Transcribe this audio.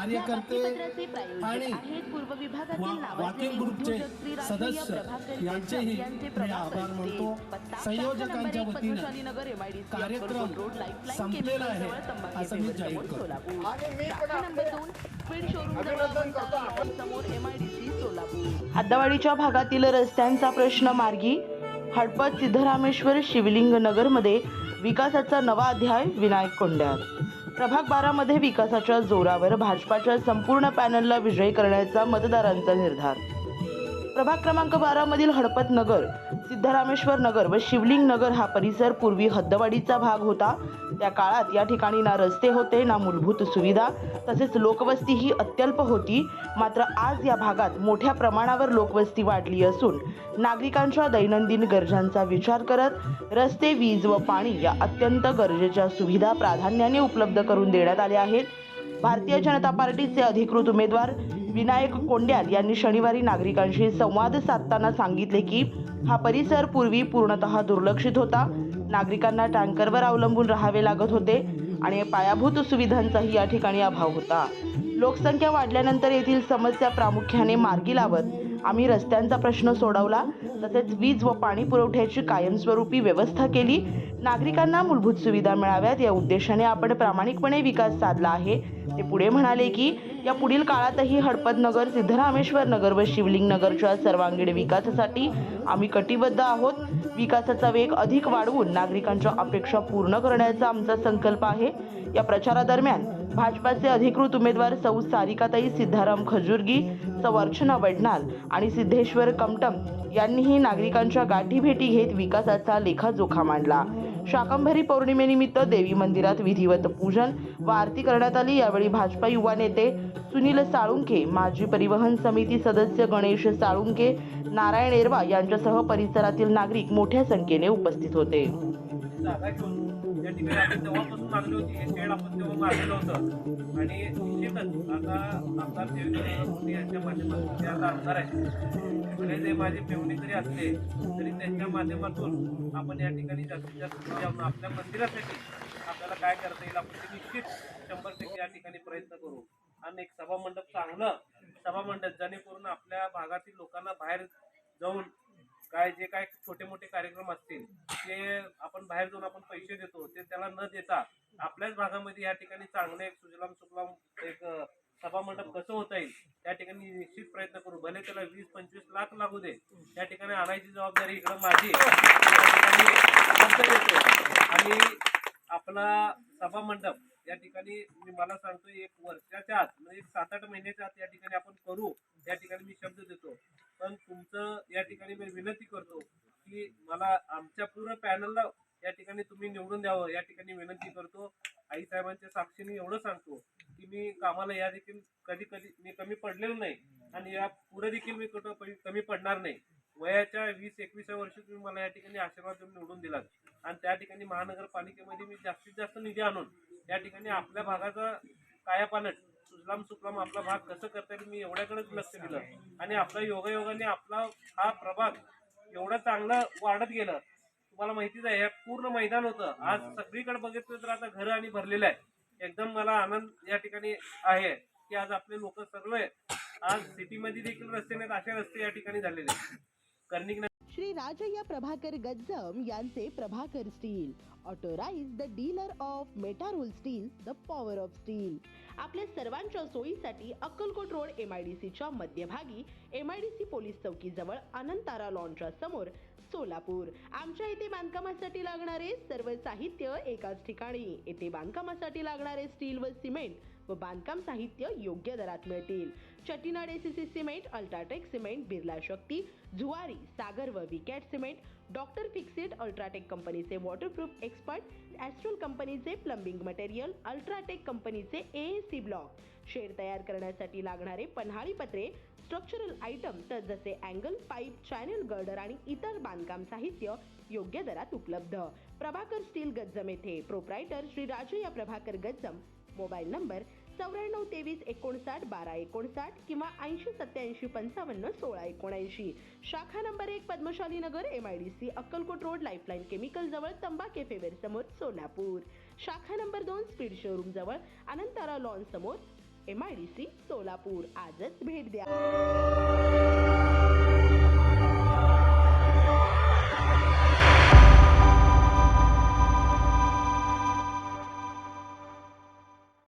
कार्यकर्ते आणि वॉकिंग ग्रुपचे सदस्य यांचेही मी आभार मानतो। संयोजकांच्या वतीने कार्यक्रम संपलेला आहे असं मी जाहीर करतो। हद्दवाडीच्या भागातील रस्त्यांचा प्रश्न मार्गी, हडपत सिद्धरामेश्वर शिवलिंग नगरमध्ये विकासाचा नवा अध्याय विनायक कोंड्यात। प्रभाग 12 मध्ये विकासाच्या जोरावर भाजपाच्या संपूर्ण पॅनलला विजयी करण्याचा मतदारांचा निर्धार। प्रभाग क्रमांक 12 मधील हडपत नगर, सिद्धरामेश्वर नगर व शिवलिंग नगर हा परिसर पूर्वी हद्दवाडीचा भाग होता। त्या काळात या ठिकाणी ना रस्ते होते, ना मूलभूत सुविधा, तसेच लोकवस्ती ही अत्यल्प होती। मात्र आज या भागात मोठ्या प्रमाणावर लोकवस्ती वाढली असून नागरिकांच्या दैनंदिन गरजांचा विचार करत रस्ते, वीज व पाणी या अत्यंत गरजेच्या सुविधा प्राधान्याने उपलब्ध करून देण्यात आल्या आहेत। भारतीय जनता पार्टीचे अधिकृत उमेदवार विनायक कोंड्यात यांनी शनिवारी नागरिकांशी संवाद साधताना सांगितले की हा परिसर पूर्वी पूर्णतः दुर्लक्षित होता। नागरिकांना टँकरवर अवलंबून राहावे लागत होते आणि पायाभूत सुविधांचाही या ठिकाणी अभाव होता। लोकसंख्या वाढल्यानंतर येथील समस्या प्रामुख्याने मार्गी लावत आम्ही रस्त्यांचा प्रश्न सोडवला, तसेच वीज व पाणी पुरवठ्याची कायमस्वरूपी व्यवस्था केली। नागरिकांना मूलभूत सुविधा मिळाव्यात या उद्देशाने आपण प्रामाणिकपणे विकास साधला आहे। ते पुढे म्हणाले की या पुढील काळातही हडपत नगर, सिद्धरामेश्वर नगर व शिवलिंग नगरच्या सर्वांगीण विकासासाठी आम्ही कटिबद्ध आहोत। विकासाचा वेग अधिक वाढवून नागरिकांच्या अपेक्षा पूर्ण करण्याचा आमचा संकल्प आहे। या प्रचारादरम्यान भाजपाचे अधिकृत उमेदवार सौ सारिकाताई सिद्धाराम खजुर्गी, सौ अर्चना वडनाल आणि सिद्धेश्वर कमटम यांनीही नागरिकांच्या गाठी भेटी घेत विकासाचा लेखाजोखा मांडला। शाकंभरी पौर्णिमेनिमित्त देवी मंदिरात विधिवत पूजन व आरती करण्यात आली। यावेळी भाजपा युवा नेते सुनील साळुंखे, माजी परिवहन समिती सदस्य गणेश साळुंखे, नारायण एरवा यांच्यासह परिसरातील नागरिक मोठ्या संख्येने उपस्थित होते। या ठिकाणी आपण तेव्हापासून मागणी होती, हे शेड आपण तेव्हा मागलेलं होतं आणि निश्चितच आता आमदार देवेंद्र यांच्या माध्यमातून ते आता आमदार आहेत, भले ते माझे पेवणी जरी असले तरी त्यांच्या माध्यमातून आपण या ठिकाणी जास्तीत जास्त आपल्या मंदिरासाठी आपल्याला काय करता येईल आपण ते निश्चित 100% या ठिकाणी प्रयत्न करू। आणि एक सभामंडप, चांगलं सभामंडप जेणेकरून आपल्या भागातील लोकांना बाहेर जाऊन जे काय छोटे मोठे कार्यक्रम असतील ते आपण बाहेर जाऊन आपण पैसे देतो, ते त्याला न देता आपल्याच भागामध्ये या ठिकाणी चांगले एक सुजलाम सुफलाम एक सभामंडप कसं होता येईल त्या ठिकाणी निश्चित प्रयत्न करू। भले त्याला 20-25 लाख लागू दे, त्या ठिकाणी आणायची जबाबदारी इकडं माझी देतो। आणि आपला सभामंडप या ठिकाणी मला सांगतो एक वर्षाच्या आत म्हणजे 7-8 महिन्याच्या आत या ठिकाणी आपण करू, या ठिकाणी मी शब्द देतो। पण तुमचं या ठिकाणी मी विनंती करतो की मला आमच्या पूर्ण पॅनलला या ठिकाणी तुम्ही निवडून द्यावं, या ठिकाणी विनंती करतो। आई साहेबांच्या साक्षीने एवढं सांगतो की मी कामाला या देखील कधी मी कमी पडलेलो नाही आणि या पुढे देखील मी कुठं कमी पडणार नाही। वयाच्या 20-21व्या वर्षी तुम्ही मला या ठिकाणी आशीर्वाद देऊन निवडून दिलात आणि त्या ठिकाणी महानगरपालिकेमध्ये मी जास्तीत जास्त निधी आणून या ठिकाणी आपल्या भागाचा कायापालट सुजलाम सुफलाम आपला भाग कसं करता येईल मी एवढ्याकडेच लक्ष दिलं आणि आपल्या योगायोगाने आपला हा प्रभाग एवढं चांगलं वाढत गेलं। तुम्हाला माहितीच आहे, हे पूर्ण मैदान होतं, आज सगळीकडे बघितलं तर आता घरं आणि भरलेलं आहे। एकदम मला आनंद या ठिकाणी आहे की आज आपले लोक सर्व आज सिटीमध्ये देखील रस्ते नाहीत, असे रस्ते या ठिकाणी झालेले आहेत। कर्णिक श्री राजय्या प्रभाकर गज्जम यांचे Prabhakar steel, authorized the dealer of Metarol steel, the power of steel. आपल्या सर्वांच्या सोयीसाठी अक्कलकोट रोड MIDC च्या मध्यभागी MIDC पोलीस चौकी जवळ अनंतारा लॉनच्या समोर सोलापूर। आमच्या इथे बांधकामासाठी लागणारे सर्व साहित्य एकाच ठिकाणी। येथे बांधकामासाठी लागणारे स्टील व सिमेंट व बांधकाम साहित्य योग्य दरात मिळतील। Chettinad ACC cement, UltraTech cement, Birla Shakti, Zuari, Sagar व Vicat cement, doctor Fixit, UltraTech कंपनीचे वॉटरप्रूफ एक्सपर्ट, ॲस्ट्रल कंपनीचे प्लंबिंग मटेरियल, अल्ट्राटेक कंपनीचे AAC ब्लॉक, शेड तयार करण्यासाठी लागणारे पन्हाळी पत्रे, स्ट्रक्चरल आयटम्स जसे अँगल, पाईप, चॅनल गर्डर आणि इतर बांधकाम साहित्य योग्य दरात उपलब्ध। प्रभाकर स्टील गज्जम येथे। Proprietor Shri Rajayya Prabhakar Gajjam. Mobile number 9423591259 किंवा 8087551679। शाखा नंबर 1, पद्मशाली नगर, MIDC, Akkalkot road, lifeline chemical जवळ, तंबा कॅफे वेर समोर, सोलापूर। शाखा नंबर 2, स्पीड शोरूम जवळ, अनंतारा लॉन समोर, MIDC सोलापूर. आजच भेट द्या.